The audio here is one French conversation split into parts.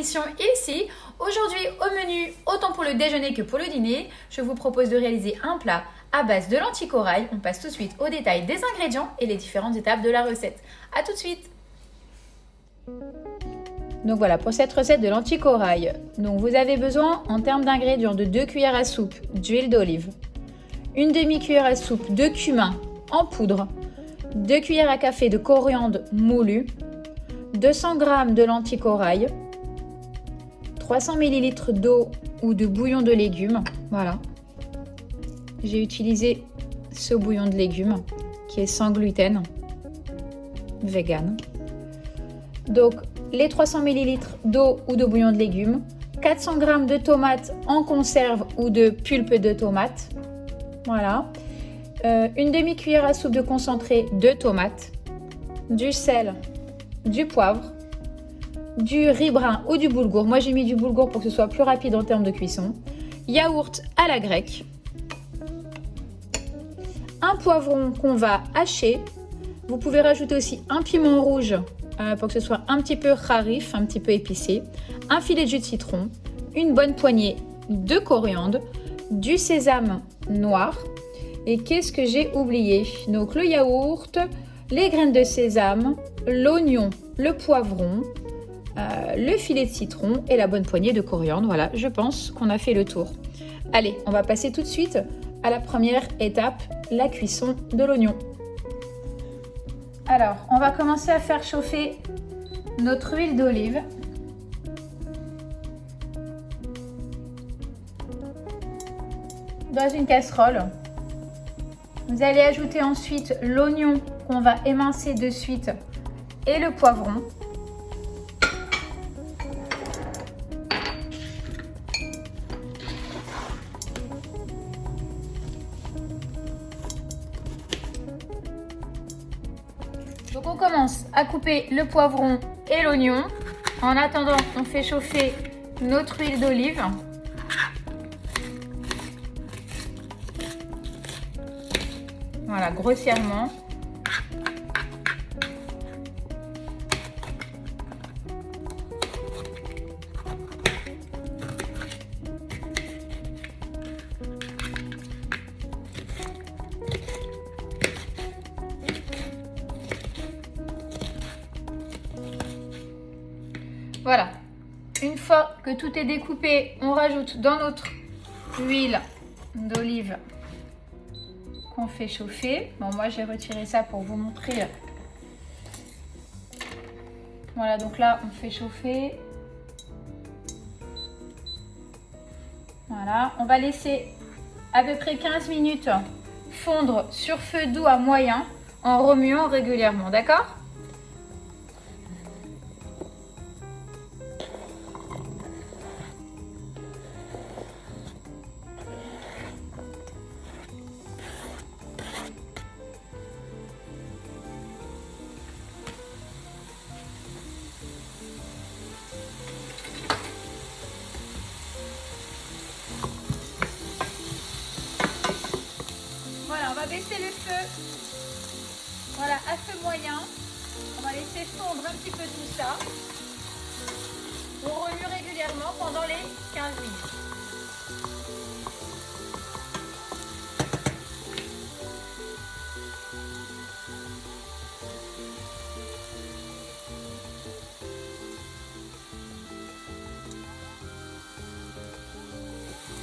l'émission ici. Aujourd'hui au menu, autant pour le déjeuner que pour le dîner, je vous propose de réaliser un plat à base de lentilles corail. On passe tout de suite au détail des ingrédients et les différentes étapes de la recette. A tout de suite. Donc voilà, pour cette recette de lentilles corail, donc vous avez besoin en termes d'ingrédients de 2 cuillères à soupe d'huile d'olive, une demi-cuillère à soupe de cumin en poudre, 2 cuillères à café de coriandre moulu, 200 g de lentilles corail, 300 ml d'eau ou de bouillon de légumes. Voilà. J'ai utilisé ce bouillon de légumes qui est sans gluten, vegan. Donc les 300 ml d'eau ou de bouillon de légumes, 400 g de tomates en conserve ou de pulpe de tomate. Voilà. Une demi-cuillère à soupe de concentré de tomates, du sel, du poivre, du riz brun ou du boulgour. Moi j'ai mis du boulgour pour que ce soit plus rapide en termes de cuisson. Yaourt à la grecque. Un poivron qu'on va hacher. Vous pouvez rajouter aussi un piment rouge pour que ce soit un petit peu harif, un petit peu épicé. Un filet de jus de citron. Une bonne poignée de coriandre. Du sésame noir. Et qu'est-ce que j'ai oublié? Donc le yaourt, les graines de sésame, l'oignon, le poivron, le filet de citron et la bonne poignée de coriandre. Voilà, je pense qu'on a fait le tour. Allez, on va passer tout de suite à la première étape, la cuisson de l'oignon. Alors, on va commencer à faire chauffer notre huile d'olive. Dans une casserole. Vous allez ajouter ensuite l'oignon qu'on va émincer de suite et le poivron. Donc on commence à couper le poivron et l'oignon. En attendant, on fait chauffer notre huile d'olive. Voilà, grossièrement. Voilà. Une fois que tout est découpé, on rajoute dans notre huile d'olive qu'on fait chauffer. Bon, moi j'ai retiré ça pour vous montrer. Voilà, donc là on fait chauffer. Voilà, on va laisser à peu près 15 minutes fondre sur feu doux à moyen en remuant régulièrement, d'accord ? Voilà, on va baisser le feu. Voilà, à feu moyen. On va laisser fondre un petit peu tout ça. On remue régulièrement pendant les 15 minutes.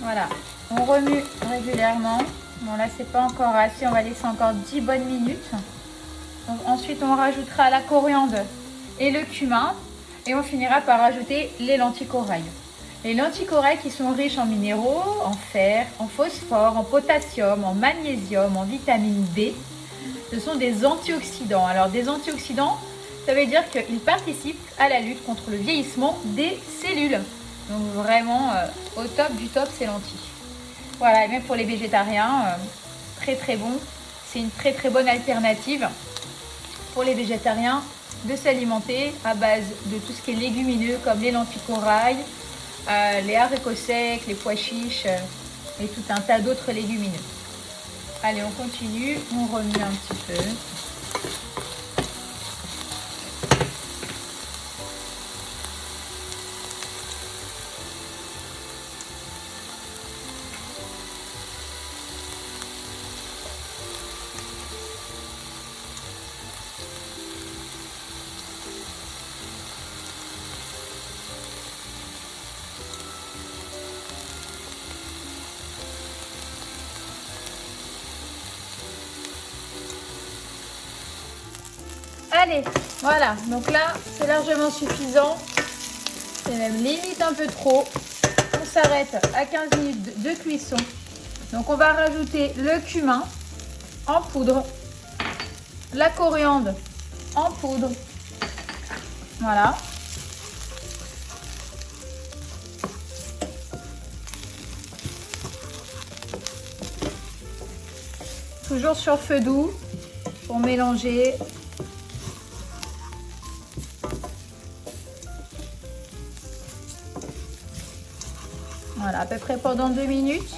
Voilà, on remue régulièrement. Bon là c'est pas encore assez, on va laisser encore 10 bonnes minutes. Donc, ensuite on rajoutera la coriandre et le cumin et on finira par rajouter les lentilles corail. Les lentilles corail qui sont riches en minéraux, en fer, en phosphore, en potassium, en magnésium, en vitamine B. Ce sont des antioxydants. Alors des antioxydants, ça veut dire qu'ils participent à la lutte contre le vieillissement des cellules. Donc vraiment au top du top ces lentilles. Voilà, et même pour les végétariens, très très bon. C'est une très très bonne alternative pour les végétariens de s'alimenter à base de tout ce qui est légumineux comme les lentilles corail, les haricots secs, les pois chiches et tout un tas d'autres légumineux. Allez, on continue, on remue un petit peu. allez, voilà. Donc là, c'est largement suffisant. C'est même limite un peu trop. On s'arrête à 15 minutes de cuisson. Donc on va rajouter le cumin en poudre, la coriandre en poudre. Voilà. Toujours sur feu doux pour mélanger. Voilà, à peu près pendant 2 minutes.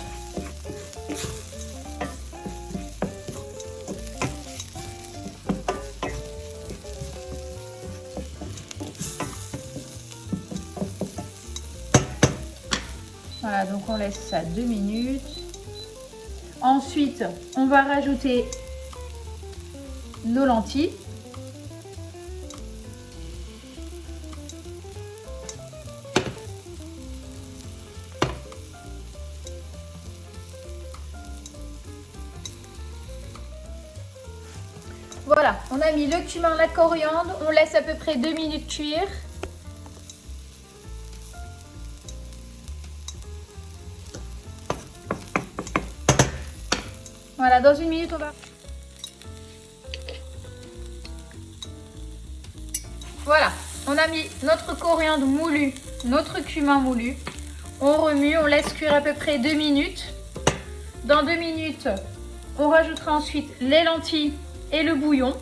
Voilà, donc on laisse ça 2 minutes. Ensuite, on va rajouter nos lentilles. Voilà, on a mis le cumin, la coriandre. On laisse à peu près 2 minutes cuire. Voilà, dans 1 minute, on va... Voilà, on a mis notre coriandre moulu, notre cumin moulu. On remue, on laisse cuire à peu près 2 minutes. Dans 2 minutes, on rajoutera ensuite les lentilles et le bouillon.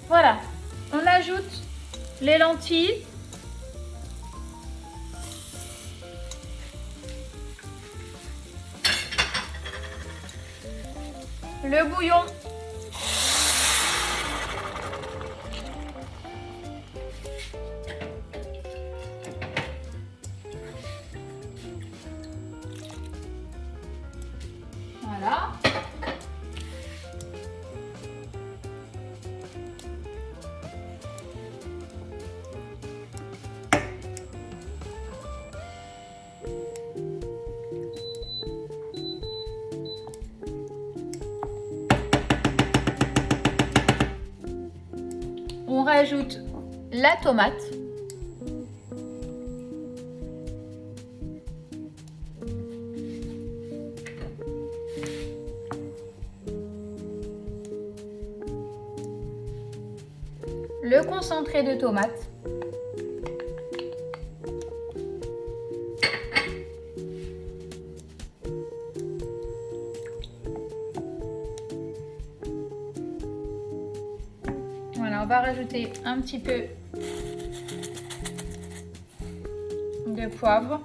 Voilà, on ajoute les lentilles. Le bouillon. Voilà. On rajoute la tomate. Le concentré de tomate. Voilà, on va rajouter un petit peu de poivre,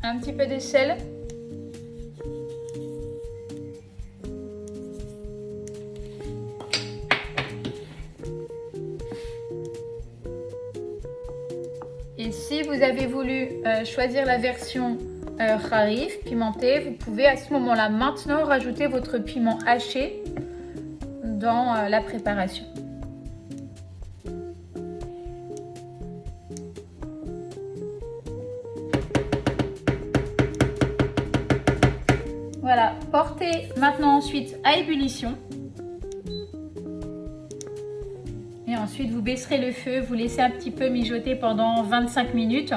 un petit peu de sel. Et si vous avez voulu choisir la version Harif, pimentée, vous pouvez à ce moment-là maintenant rajouter votre piment haché dans la préparation. Voilà, portez maintenant ensuite à ébullition. Et ensuite, vous baisserez le feu, vous laissez un petit peu mijoter pendant 25 minutes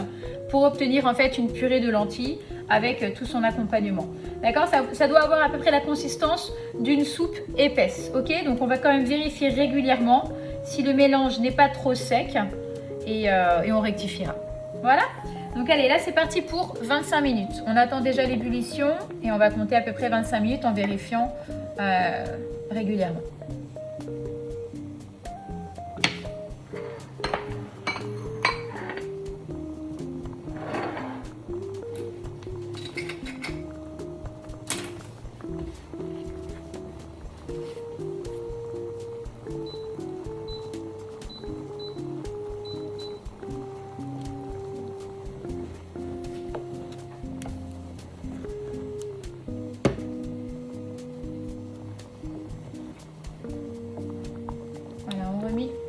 pour obtenir en fait une purée de lentilles avec tout son accompagnement. D'accord, ça doit avoir à peu près la consistance d'une soupe épaisse. Ok, donc on va quand même vérifier régulièrement si le mélange n'est pas trop sec et on rectifiera. Voilà, donc allez, là c'est parti pour 25 minutes. On attend déjà l'ébullition et on va compter à peu près 25 minutes en vérifiant régulièrement.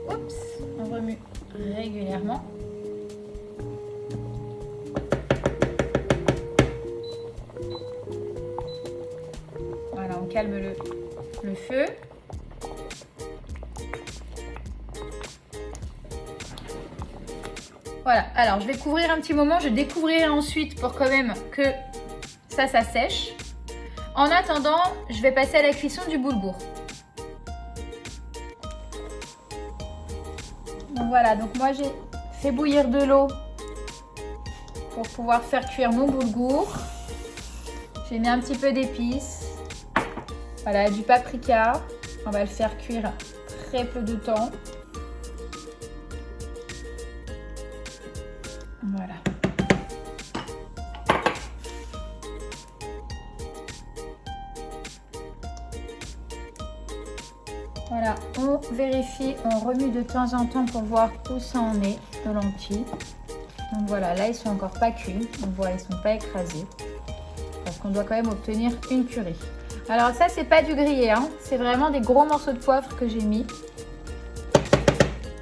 Oups, on remue régulièrement. Voilà, on calme le feu. Voilà, alors je vais couvrir un petit moment, je découvrirai ensuite pour quand même que ça sèche. En attendant, je vais passer à la cuisson du boulgour. Donc voilà, donc moi j'ai fait bouillir de l'eau pour pouvoir faire cuire mon boulgour. J'ai mis un petit peu d'épices, voilà, du paprika. On va le faire cuire très peu de temps. Voilà. Voilà, on vérifie, on remue de temps en temps pour voir où ça en est, nos lentilles. Donc voilà, là ils sont encore pas cuits, on voit ils sont pas écrasés. Parce qu'on doit quand même obtenir une purée. Alors ça c'est pas du grillé, hein, c'est vraiment des gros morceaux de poivre que j'ai mis.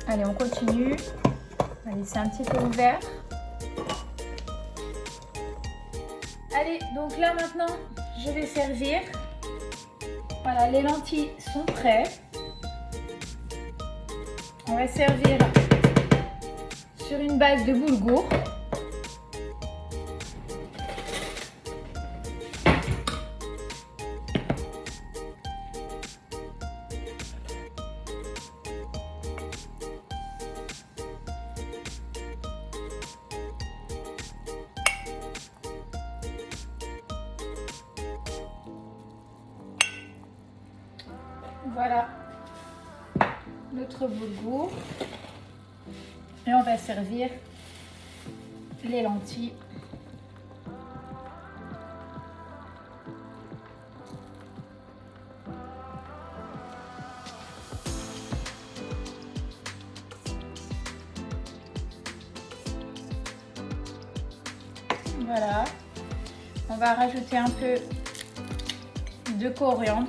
Allez, on continue. On va laisser un petit peu ouvert. Allez, donc là maintenant, je vais servir. Voilà, les lentilles sont prêtes. On va servir sur une base de boulgour. Voilà notre boulgour. Et on va servir les lentilles. Voilà. On va rajouter un peu de coriandre.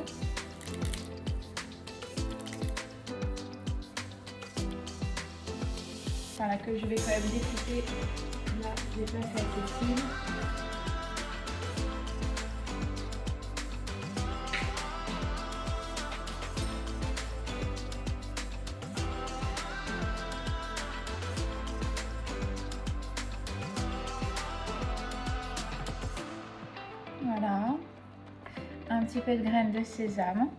Voilà, que je vais quand même découper. Là, j'ai pas fait assez fine. Voilà. Un petit peu de graines de sésame.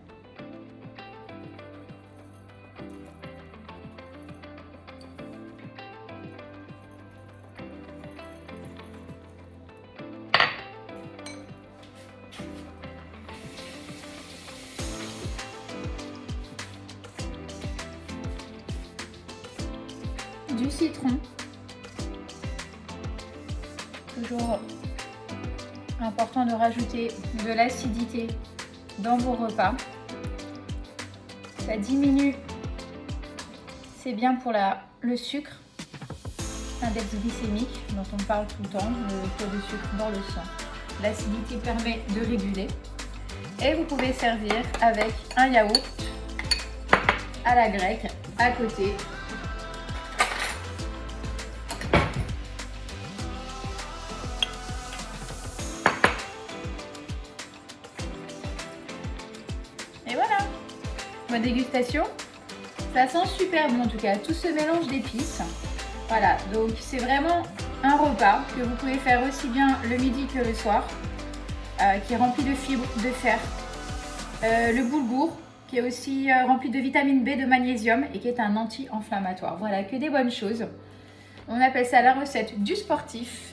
Du citron, toujours important de rajouter de l'acidité dans vos repas, ça diminue, c'est bien pour le sucre, index glycémique dont on parle tout le temps, le taux de sucre dans le sang. L'acidité permet de réguler et vous pouvez servir avec un yaourt à la grecque à côté. Et voilà, bonne dégustation. Ça sent super bon en tout cas, tout ce mélange d'épices. Voilà, donc c'est vraiment un repas que vous pouvez faire aussi bien le midi que le soir, qui est rempli de fibres, de fer. Le boulgour, qui est aussi rempli de vitamine B, de magnésium et qui est un anti-inflammatoire. Voilà, que des bonnes choses. On appelle ça la recette du sportif.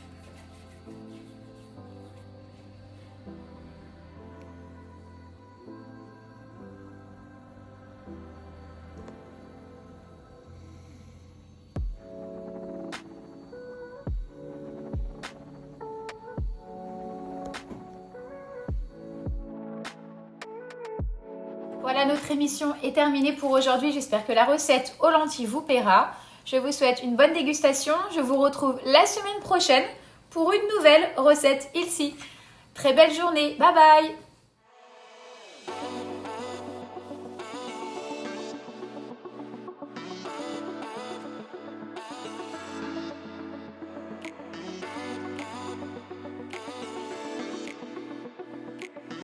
Voilà, notre émission est terminée pour aujourd'hui. J'espère que la recette aux lentilles vous plaira. Je vous souhaite une bonne dégustation. Je vous retrouve la semaine prochaine pour une nouvelle recette ici. Très belle journée. Bye bye.